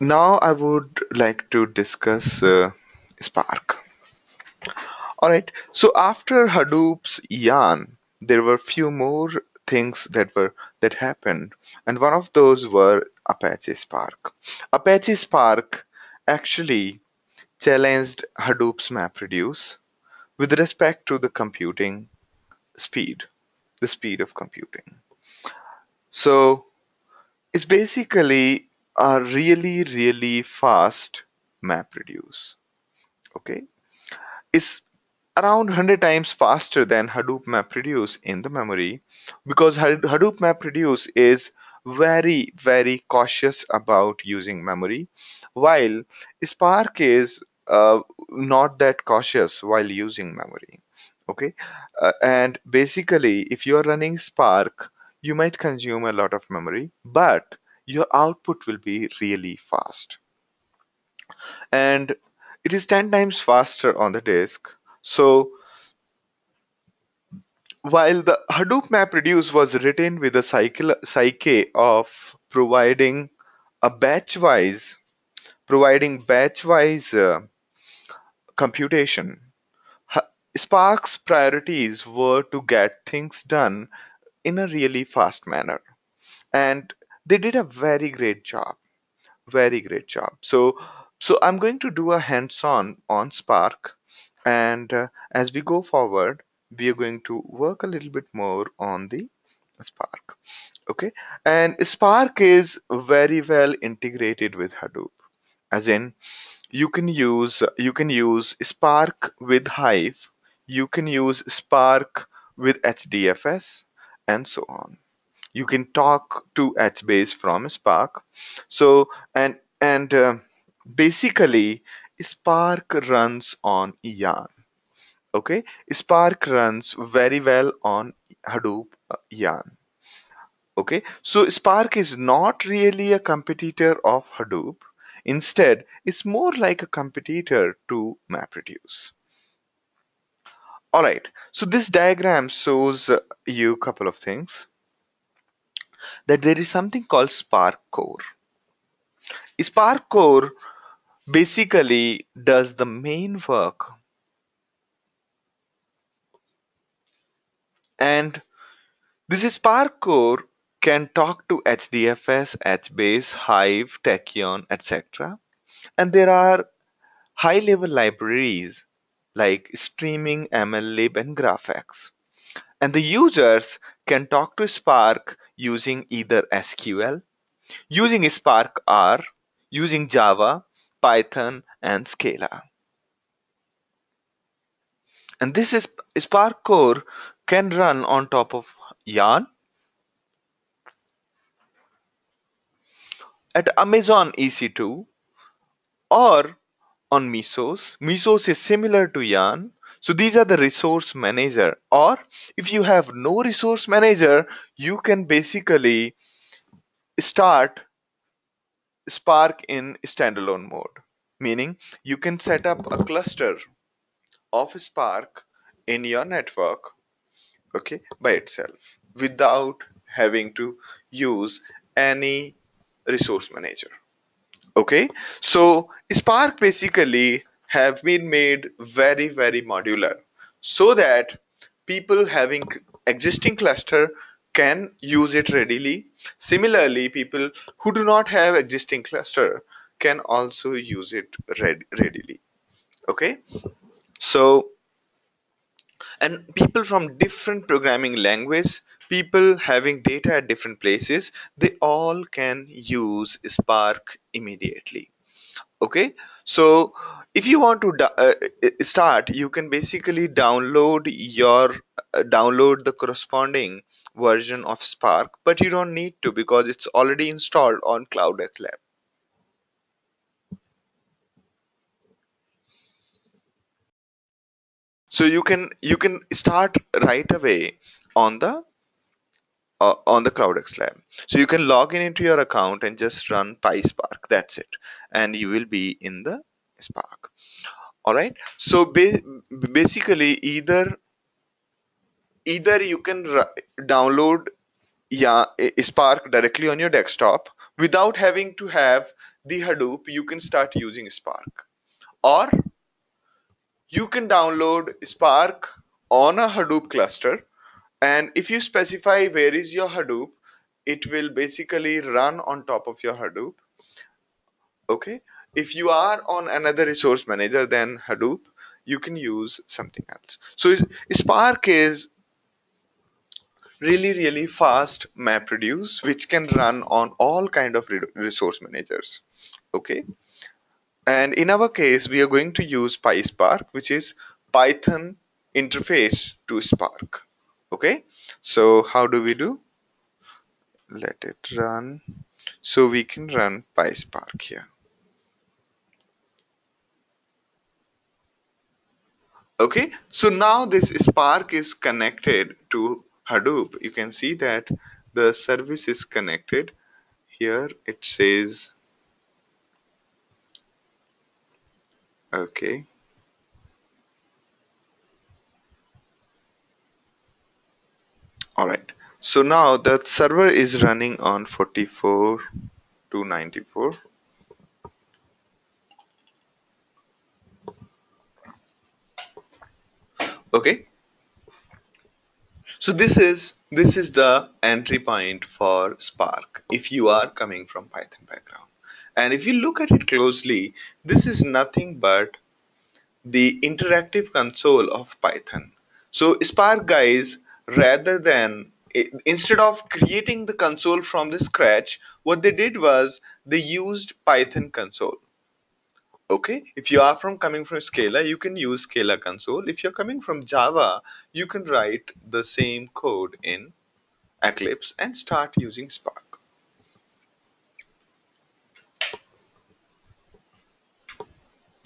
Now I would like to discuss Spark. All right. So after Hadoop's yarn, there were few more things that happened, and one of those were Apache Spark. Apache Spark actually challenged Hadoop's MapReduce with respect to the computing speed, the speed of computing. So it's basically a really, really fast MapReduce. Okay, it's around 100 times faster than Hadoop MapReduce in the memory because Hadoop MapReduce is very, very cautious about using memory, while Spark is not that cautious while using memory. Okay, and basically, if you are running Spark, you might consume a lot of memory, but your output will be really fast, and it is 10 times faster on the disk. So while the Hadoop MapReduce was written with a psyche of a batch-wise, providing batch-wise computation, Ha- Spark's priorities were to get things done in a really fast manner, and they did a very great job. Very great job. So I'm going to do a hands-on on Spark, and as we go forward, we are going to work a little bit more on the Spark. Okay, and Spark is very well integrated with Hadoop. As in, you can use Spark with Hive, you can use Spark with HDFS, and so on. You can talk to HBase from Spark. So and basically Spark runs on yarn. Okay, Spark runs very well on Hadoop yarn. Okay, so Spark is not really a competitor of Hadoop. Instead, it's more like a competitor to MapReduce. All right, so this diagram shows you a couple of things, that there is something called Spark Core. Spark Core basically does the main work, and this Spark Core can talk to HDFS, HBase, Hive, Tachyon, etc. And there are high level libraries like Streaming, MLlib, and GraphX. And the users can talk to Spark using either SQL, using Spark R, using Java, Python, and Scala. And this is Spark Core can run on top of Yarn at Amazon EC2 or on Mesos. Mesos is similar to Yarn. So these are the resource manager. Or if you have no resource manager, you can basically start Spark in standalone mode. Meaning you can set up a cluster of Spark in your network, okay, by itself without having to use any resource manager. Okay, so Spark basically have been made very, very modular so that people having existing cluster can use it readily. Similarly, people who do not have existing cluster can also use it readily. Okay, so and people from different programming language, people having data at different places, they all can use Spark immediately. Okay, so if you want to start, you can basically download the corresponding version of Spark, but you don't need to because it's already installed on CloudX Lab. So you can start right away on the CloudX Lab. So you can log in into your account and just run PySpark. That's it, and you will be in the Spark. All right. So basically, either you can download, yeah, Spark directly on your desktop without having to have the Hadoop, you can start using Spark. Or you can download Spark on a Hadoop cluster, and if you specify where is your Hadoop, it will basically run on top of your Hadoop. Okay. If you are on another resource manager than Hadoop, you can use something else. So Spark is really fast MapReduce, which can run on all kind of resource managers. Okay. And in our case, we are going to use PySpark, which is Python interface to Spark. Okay. So how do we do? Let it run. So we can run PySpark here. Okay, so now this Spark is connected to Hadoop. You can see that the service is connected. Here it says, okay, all right. So now the server is running on 44 to 94. Okay, so this is the entry point for Spark if you are coming from Python background. And if you look at it closely, this is nothing but the interactive console of Python. So Spark guys, rather than instead of creating the console from the scratch, what they did was they used Python console. Okay, if you are from coming from Scala, you can use Scala console. If you're coming from Java, you can write the same code in Eclipse and start using Spark.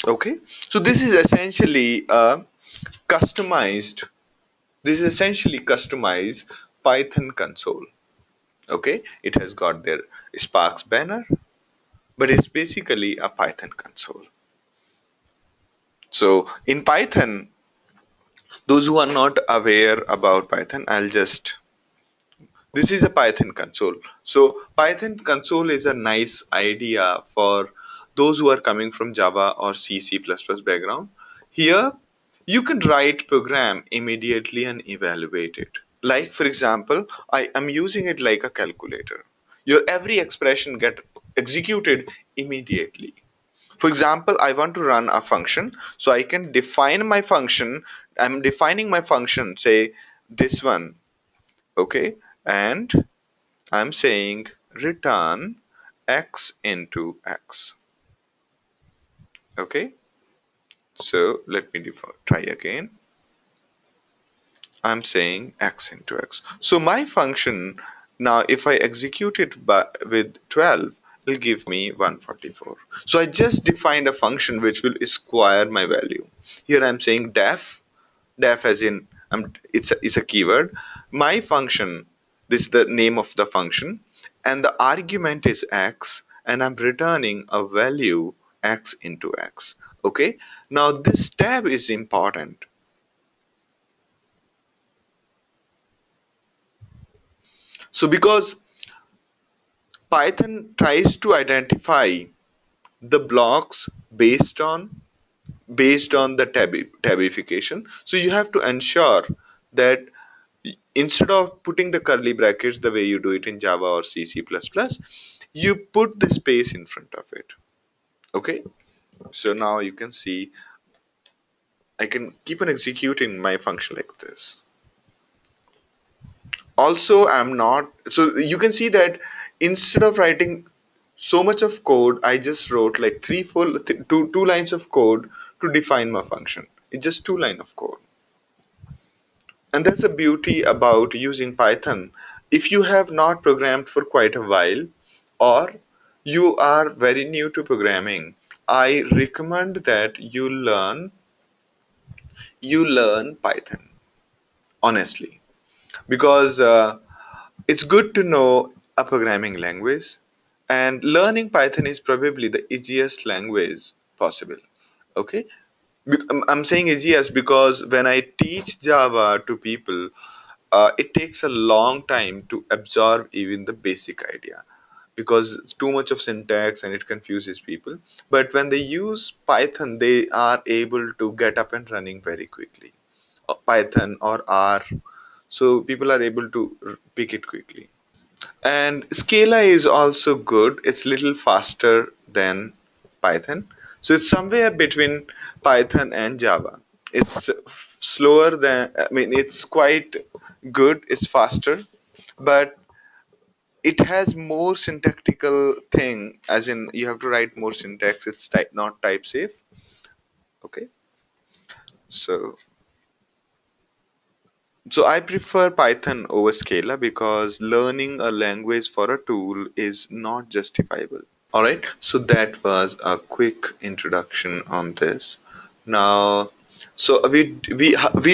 Okay, so customized this is essentially customized Python console. Okay, it has got their Sparks banner, but it's basically a Python console. So in Python, those who are not aware about Python, this is a Python console. So Python console is a nice idea for those who are coming from Java or C++ background. Here, you can write program immediately and evaluate it. Like for example, I am using it like a calculator. Your every expression get executed immediately. For example, I want to run a function, so I can define my function. I'm defining my function, say this one, okay, and I'm saying return x into x. Okay, so let me try again. I'm saying x into x. So my function now, if I execute it with 12, will give me 144. So I just defined a function which will square my value. Here I'm saying def as in it's a keyword. My function, this is the name of the function, and the argument is x, and I'm returning a value x into x. Okay. Now this tab is important. So because Python tries to identify the blocks based on the tabification. So you have to ensure that instead of putting the curly brackets the way you do it in Java or C++, you put the space in front of it. Okay. So now you can see I can keep on executing my function like this. Also, I'm not, so you can see that instead of writing so much of code, I just wrote like two lines of code to define my function. It's just 2 lines of code. And that's the beauty about using Python. If you have not programmed for quite a while, or you are very new to programming, I recommend that you learn Python, honestly, because it's good to know a programming language, and learning Python is probably the easiest language possible. Okay, I'm saying easiest because when I teach Java to people, it takes a long time to absorb even the basic idea. because it's too much of syntax and it confuses people. But when they use Python, they are able to get up and running very quickly. Python or R, so people are able to pick it quickly. And Scala is also good. It's little faster than Python. So it's somewhere between Python and Java. It's slower than, I mean, it's quite good. It's faster, but it has more syntactical thing, as in you have to write more syntax. It's not type safe. Okay. So So I prefer Python over Scala because learning a language for a tool is not justifiable. All right, so that was a quick introduction on this. Now, so we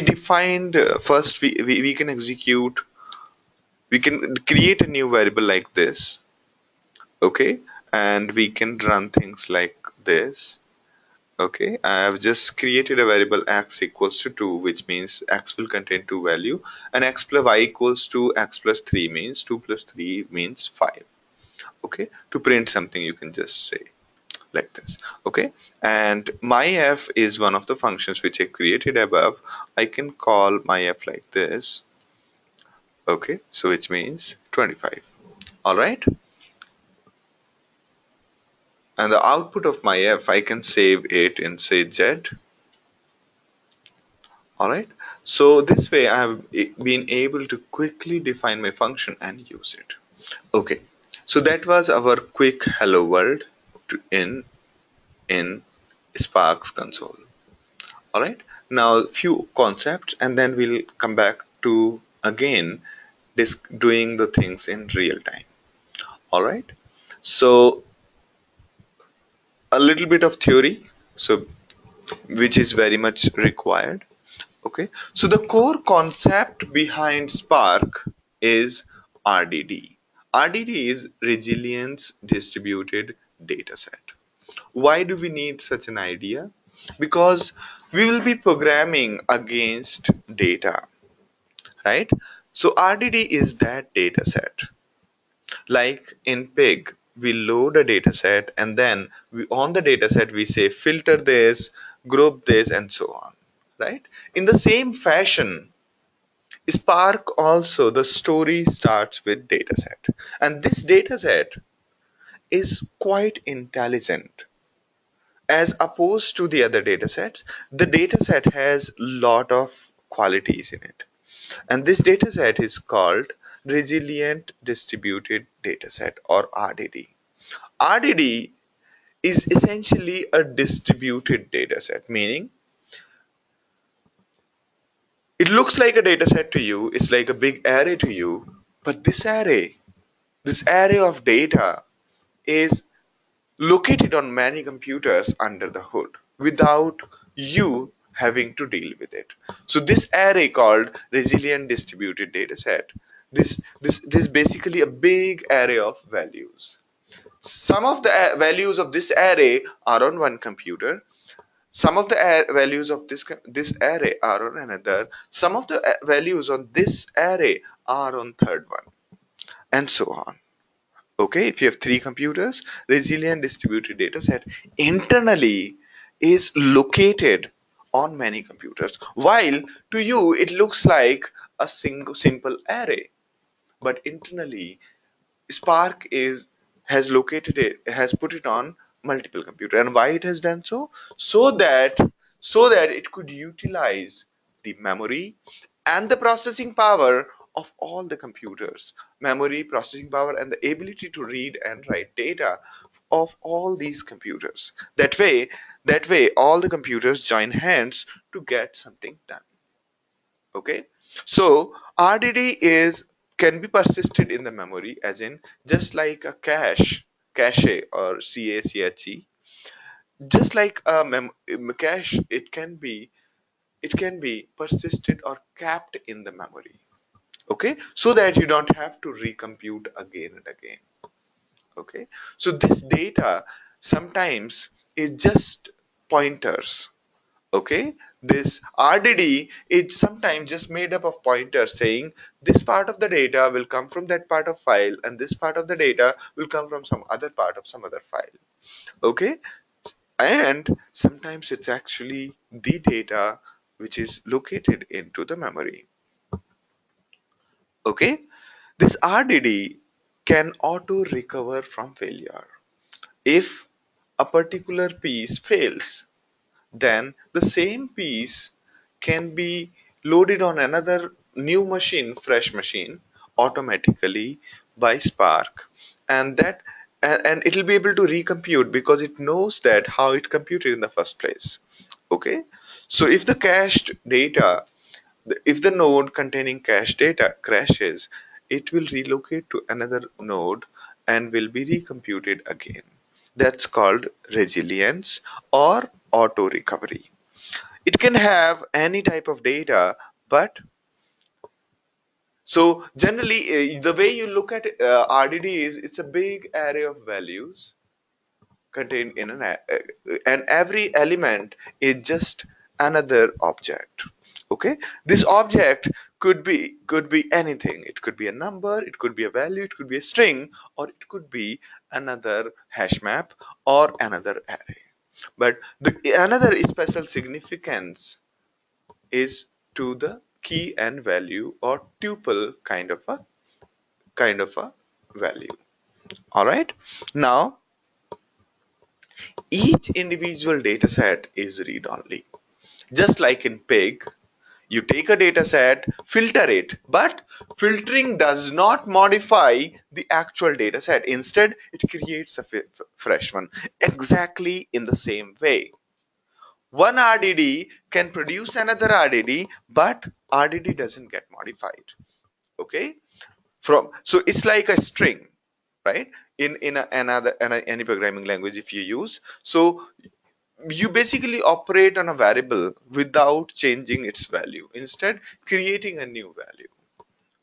defined first we can execute, we can create a new variable like this, okay, and we can run things like this. Okay, I have just created a variable x equals to 2, which means x will contain 2 value, and x plus y equals to x plus 3 means 2 plus 3 means 5. Okay, to print something you can just say like this. Okay, and myf is one of the functions which I created above. I can call myf like this. Okay, so which means 25. All right, and the output of myf I can save it in say z. Alright, so this way I have been able to quickly define my function and use it. Okay, so that was our quick hello world in Spark's console. Alright, now few concepts and then we'll come back to again doing the things in real time. Alright, so a little bit of theory, so which is very much required. Okay, so the core concept behind Spark is RDD. RDD is Resilience Distributed Dataset. Why do we need such an idea? Because we will be programming against data, right? So RDD is that dataset. Like in Pig, we load a dataset and then on the dataset we say filter this, group this, and so on, right? In the same fashion, Spark also, the story starts with dataset, and this dataset is quite intelligent as opposed to the other datasets. The dataset has lot of qualities in it, and this dataset is called Resilient Distributed Dataset or RDD. RDD is essentially a distributed dataset, meaning it looks like a dataset to you, it's like a big array to you, but this array of data is located on many computers under the hood without you having to deal with it. So this array called resilient distributed dataset, this basically a big array of values. Some of the values of this array are on one computer. Some of the values of this array are on another. Some of the values on this array are on third one, and so on. Okay, if you have three computers, resilient distributed data set internally is located on many computers, while to you it looks like a single simple array, but internally Spark is has located it, has put it on multiple computer. And why it has done so? So that it could utilize the memory and the processing power of all the computers. Memory, processing power, and the ability to read and write data of all these computers. That way all the computers join hands to get something done. Okay, so RDD is can be persisted in the memory, as in just like a cache or cache. Just like a cache, it can be persisted or capped in the memory. Okay, so that you don't have to recompute again and again. Okay, so this data sometimes is just pointers Okay, this RDD is sometimes just made up of pointers saying this part of the data will come from that part of file and this part of the data will come from some other part of some other file. Okay, and sometimes it's actually the data which is located into the memory. Okay, this RDD can auto recover from failure. If a particular piece fails, then the same piece can be loaded on another new machine, fresh machine, automatically by Spark, and and it will be able to recompute because it knows that how it computed in the first place. Okay, so if the cached data, if the node containing cached data crashes, it will relocate to another node and will be recomputed again. That's called resilience or auto recovery. It can have any type of data, but so generally the way you look at RDD is it's a big array of values contained in and every element is just another object. Okay, this object could be anything. It could be a number, it could be a value, it could be a string, or it could be another hash map or another array. But another special significance is to the key and value or tuple kind of a value. All right, now each individual dataset is read-only. Just like in Pig, you take a dataset, filter it, but filtering does not modify the actual dataset. Instead, it creates a fresh one. Exactly in the same way. One RDD can produce another RDD, but RDD doesn't get modified. Okay? So it's like a string, right? In any programming language if you use. So you basically operate on a variable without changing its value, instead creating a new value.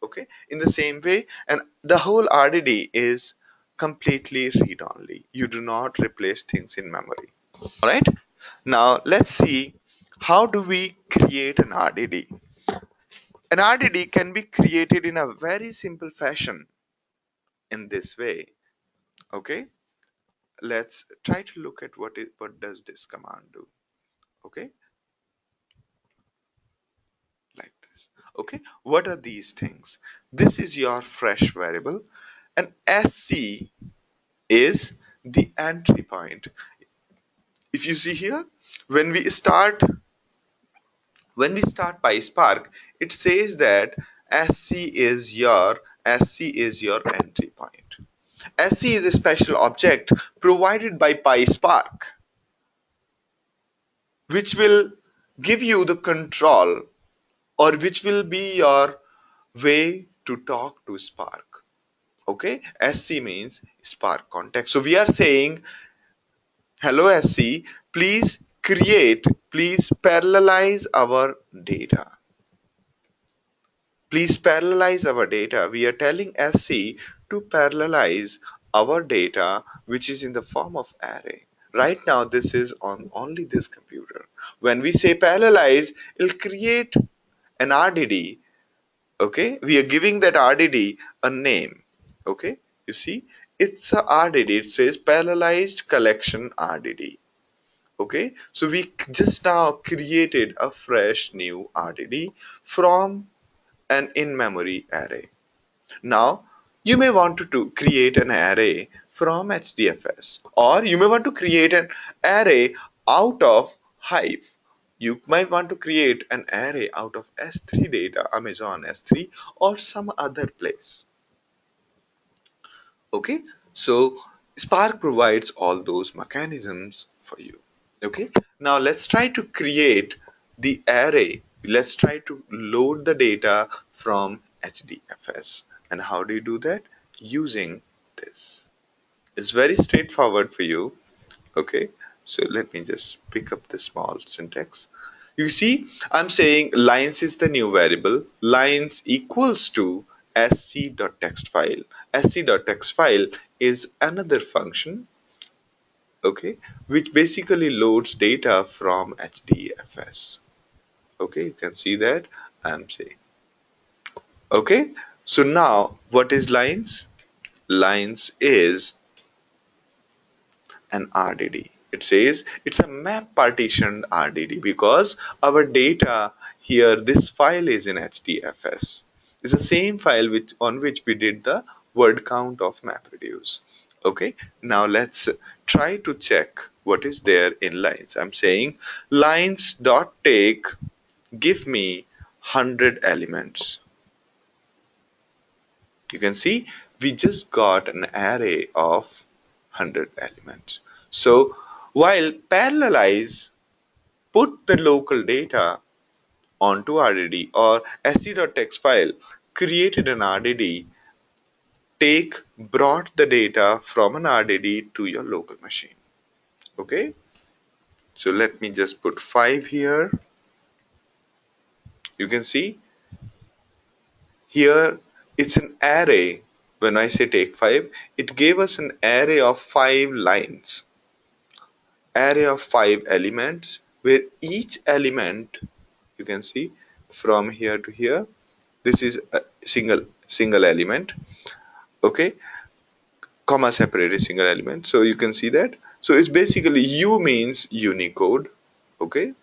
Okay, in the same way, and the whole RDD is completely read only. You do not replace things in memory. All right, now let's see how do we create an RDD. An RDD can be created in a very simple fashion in this way. Okay, let's try to look at what does this command do. Okay, like this. Okay, what are these things? This is your fresh variable, and SC is the entry point. If you see here, when we start by Spark, it says that SC is your entry point. SC is a special object provided by PySpark, which will give you the control, or which will be your way to talk to Spark. Okay, SC means Spark context. So we are saying, hello SC, please parallelize our data. Please parallelize our data. We are telling SC to parallelize our data, which is in the form of array. Right now, this is on only this computer. When we say parallelize, it'll create an RDD. Okay, we are giving that RDD a name. Okay, you see, it's a RDD. It says parallelized collection RDD. Okay, so we just now created a fresh new RDD from an in-memory array. Now, you may want to create an array from HDFS, or you may want to create an array out of Hive. You might want to create an array out of S3 data, Amazon S3, or some other place. Okay, so Spark provides all those mechanisms for you. Okay, now let's try to create the array. Let's try to load the data from HDFS. And how do you do that? Using this. It's very straightforward for you. Okay, so let me just pick up the small syntax. You see, I'm saying lines is the new variable. Lines equals to sc.text file. Sc.text file is another function, okay, which basically loads data from HDFS. HDFS. Okay, you can see that I'm saying. Okay, so now what is lines? Lines is an RDD. It says it's a map partitioned RDD because our data here, this file is in HDFS. It's the same file on which we did the word count of MapReduce. Okay, now let's try to check what is there in lines. I'm saying lines dot take, give me 100 elements. You can see we just got an array of 100 elements. So while parallelize, put the local data onto RDD, or sd.txt file created an RDD, take brought the data from an RDD to your local machine. Okay, so let me just put 5 here. You can see here it's an array. When I say take 5, it gave us an array of 5 lines, array of 5 elements, where each element, you can see from here to here, this is a single element. Okay, comma separated single element. So you can see that. So it's basically U means Unicode. Okay,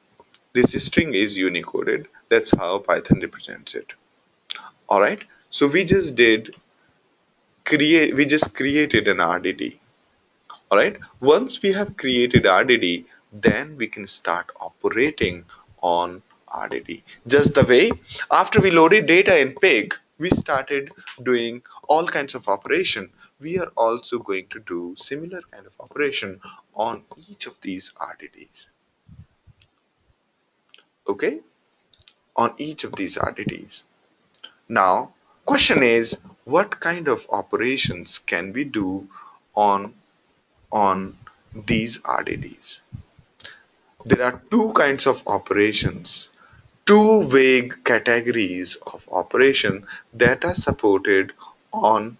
this string is unicoded. That's how Python represents it. All right, so we just created an RDD. All right, once we have created RDD, then we can start operating on RDD. Just the way after we loaded data in pig, we started doing all kinds of operation. We are also going to do similar kind of operation on each of these RDDs. Okay, on each of these RDDs. Now, question is, what kind of operations can we do on these RDDs? There are two kinds of operations, two vague categories of operation that are supported on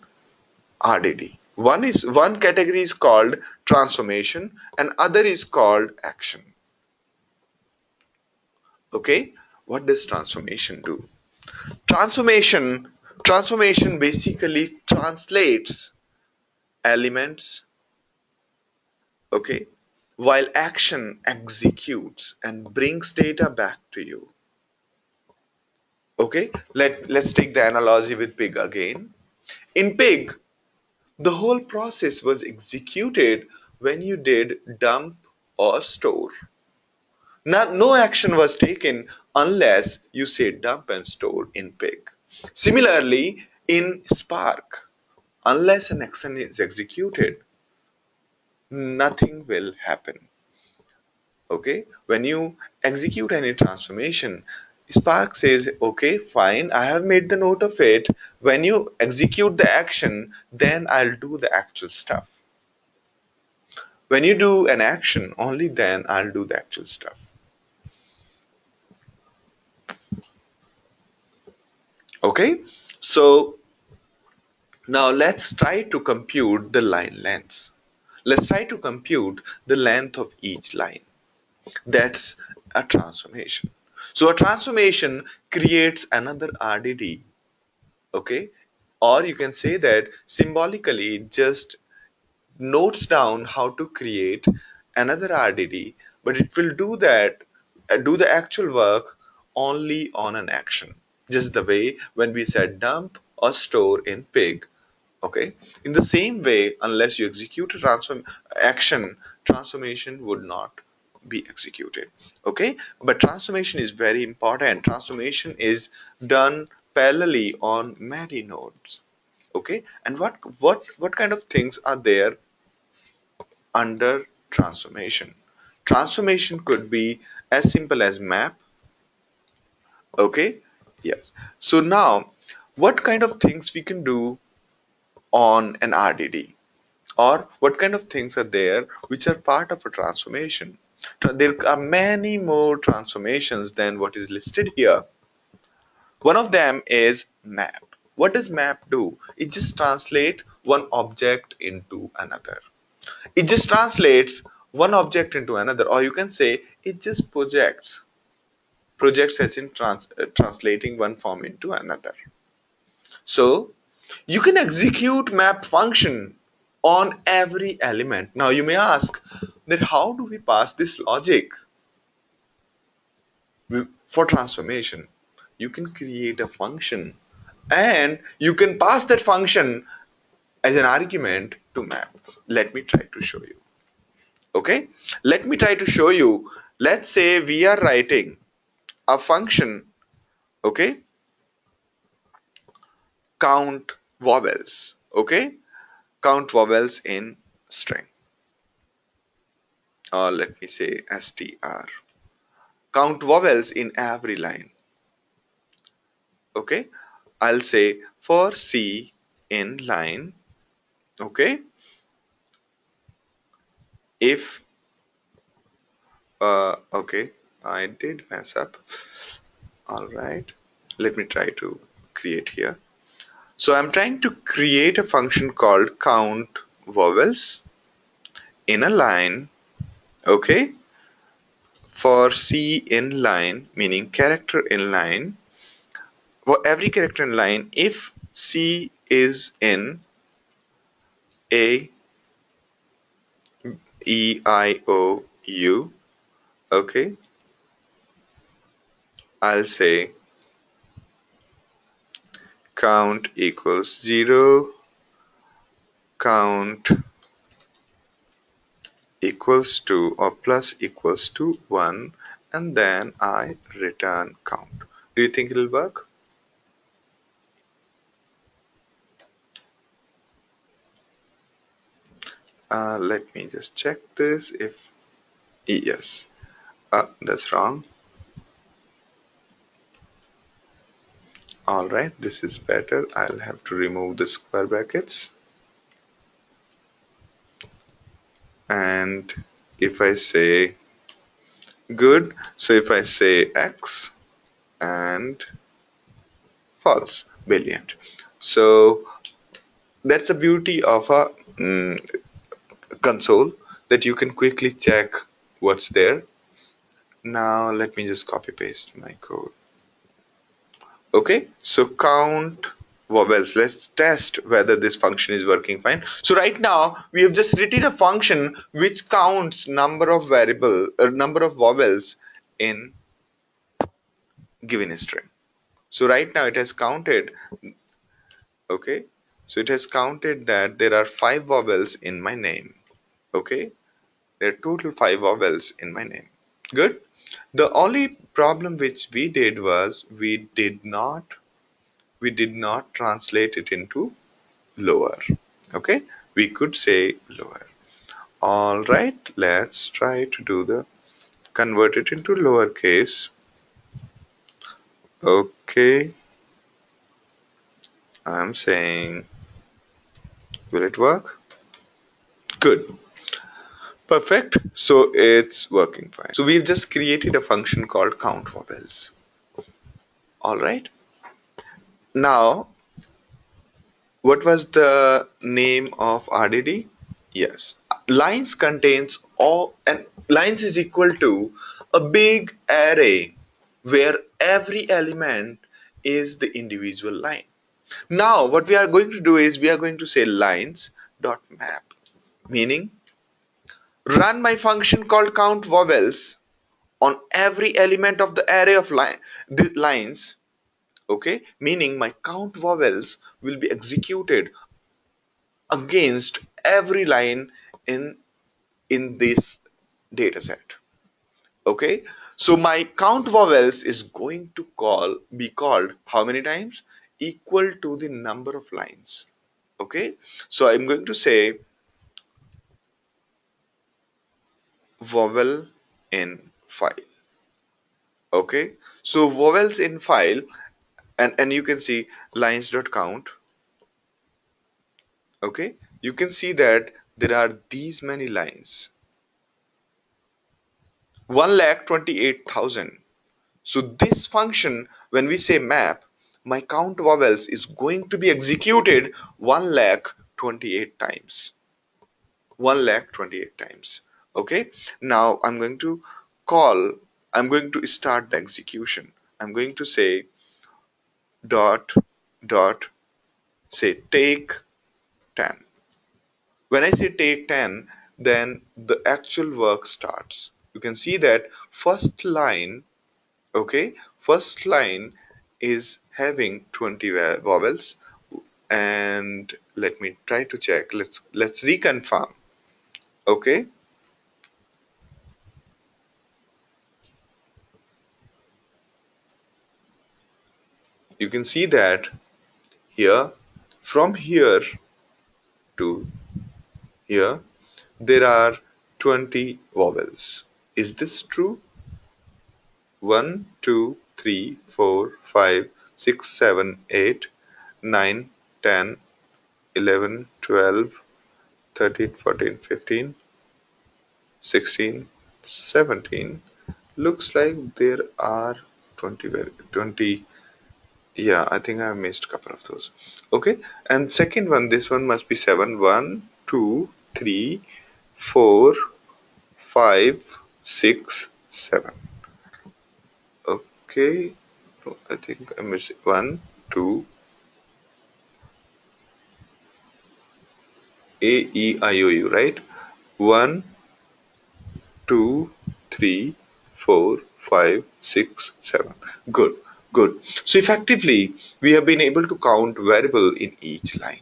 RDD. One category is called transformation and other is called action. Okay, what does transformation do? Transformation basically translates elements, okay, while action executes and brings data back to you. Okay, let's take the analogy with pig again. In pig, the whole process was executed when you did dump or store. No action was taken unless you say dump and store in pig. Similarly, in Spark, unless an action is executed, nothing will happen. Okay, when you execute any transformation, Spark says, okay, fine, I have made the note of it. When you execute the action, then I'll do the actual stuff. When you do an action, only then I'll do the actual stuff. Okay, so now let's try to compute the line lengths. Let's try to compute the length of each line. That's a transformation. So a transformation creates another RDD, okay? Or you can say that symbolically it just notes down how to create another RDD, but it will do that, do the actual work only on an action. Just the way when we said dump or store in pig. Okay, in the same way, unless you execute a action, transformation would not be executed. Okay, but transformation is very important. Transformation is done parallelly on many nodes. Okay, and what kind of things are there under transformation? Transformation could be as simple as map. Okay, yes. So now, what kind of things we can do on an RDD? Or what kind of things are there which are part of a transformation? There are many more transformations than what is listed here. One of them is map. What does map do? It just translates one object into another. It just translates one object into another, or you can say it just projects projects as in translating one form into another. So you can execute map function on every element. Now you may ask that how do we pass this logic for transformation? You can create a function and you can pass that function as an argument to map. Let me try to show you. Okay, let me try to show you. Let's say we are writing a function, okay, count vowels, okay, count vowels in string, or let me say str, count vowels in every line. Okay, I'll say for C in line, okay, if okay, I did mess up. All right, let me try to create here. So I'm trying to create a function called count vowels in a line, okay, for C in line, meaning character in line. For every character in line, if C is in A, E, I, O, U, okay, I'll say count equals 0, count equals to or plus equals to 1, and then I return count. Do you think it'll work? Let me just check this. If yes, that's wrong. Alright, this is better. I'll have to remove the square brackets. And if I say good, so if I say X and false, brilliant. So that's the beauty of a console, that you can quickly check what's there. Now let me just copy paste my code. Okay, so count vowels. Let's test whether this function is working fine. So right now we have just written a function which counts number of number of vowels in given string. So right now it has counted, okay, so it has counted that there are 5 vowels in my name. Okay, there are total 5 vowels in my name. Good. The only problem which we did was we did not translate it into lower. Okay, we could say lower. All right, let's try to do the convert it into lowercase. Okay, I'm saying, will it work? Good. Perfect. So it's working fine. So we've just created a function called count vowels. All right. Now, what was the name of RDD? Yes. Lines contains all, and lines is equal to a big array where every element is the individual line. Now, what we are going to do is we are going to say lines dot map, meaning run my function called count vowels on every element of the array of the lines, okay, meaning my count vowels will be executed against every line in this data set. Okay, so my count vowels is going to be called how many times? Equal to the number of lines. Okay, so I'm going to say vowel in file. Okay, so vowels in file, and you can see lines.count. Okay, you can see that there are these many lines, 1,28,000. So this function, when we say map, my count vowels is going to be executed 1,28 times. 1,28 times. Okay, now I'm going to call I'm going to start the execution. I'm going to say dot dot say take 10. When I say take 10, then the actual work starts. You can see that first line, okay, first line is having 20 vowels, and let me try to check. Let's reconfirm. Okay, you can see that here, from here to here, there are 20 vowels. Is this true? 1, 2, 3, 4, 5, 6, 7, 8, 9, 10, 11, 12, 13, 14, 15, 16, 17. Looks like there are 20. Yeah, I think I missed a couple of those. Okay, and second one, this one must be 7. 1, 2, 3, 4, 5, 6, 7. Okay, no, I think I missed 1, 2, A, E, I, O, U, right? 1, 2, 3, 4, 5, 6, 7. Good, good. So effectively, we have been able to count variable in each line.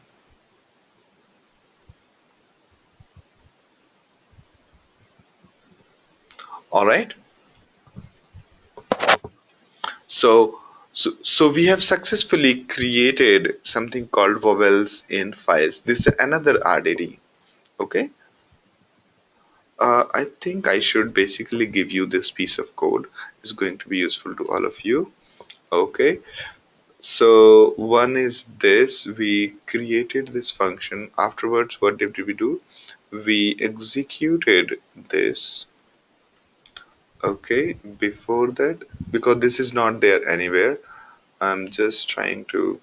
All right. So, so we have successfully created something called vowels in files. This is another RDD. Okay. I think I should basically give you this piece of code. It's going to be useful to all of you. Okay. So one is this, we created this function. Afterwards, what did we do? We executed this. Okay, before that, because this is not there anywhere, I'm just trying to.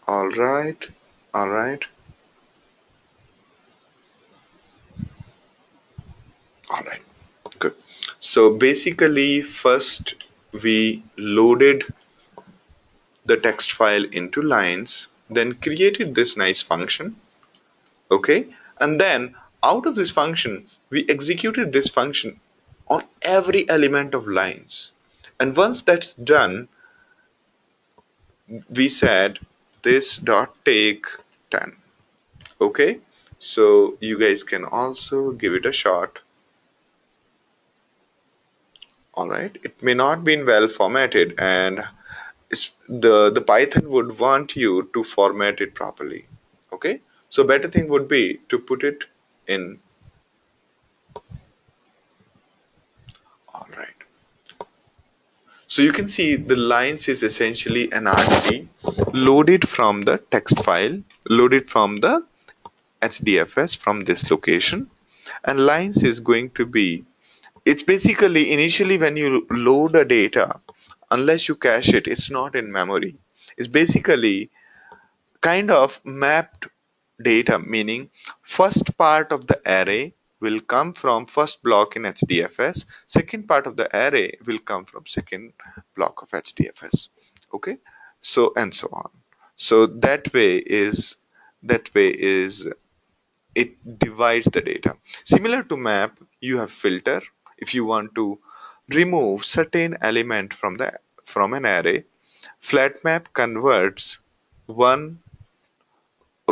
All right, all right, all right, good. So basically, first we loaded the text file into lines, then created this nice function. Okay, and then out of this function we executed this function on every element of lines, and once that's done, we said this dot take 10. Okay, so you guys can also give it a shot. All right, it may not be well formatted, and the Python would want you to format it properly. Okay, so better thing would be to put it in. All right, so you can see the lines is essentially an RDD loaded from the text file, loaded from the HDFS from this location, and lines is going to be, it's basically initially when you load a data, unless you cache it, it's not in memory. It's basically kind of mapped data, meaning first part of the array will come from first block in HDFS, second part of the array will come from second block of HDFS. Okay, so and so on. So that way is it divides the data. Similar to map, you have filter. If you want to remove certain element from an array, flat map one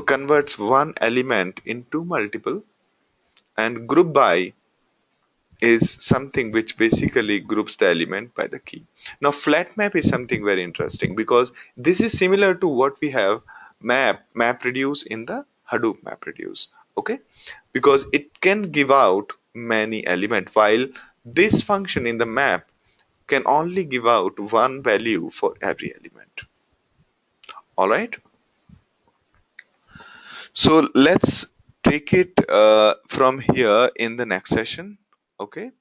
converts one element into multiple, and group by is something which basically groups the element by the key. Now flat map is something very interesting because this is similar to what we have MapReduce in the Hadoop MapReduce. Okay, because it can give out many elements, while this function in the map can only give out one value for every element. All right, so let's take it from here in the next session. Okay.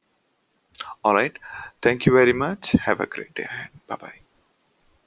All right. Thank you very much. Have a great day ahead. Bye bye.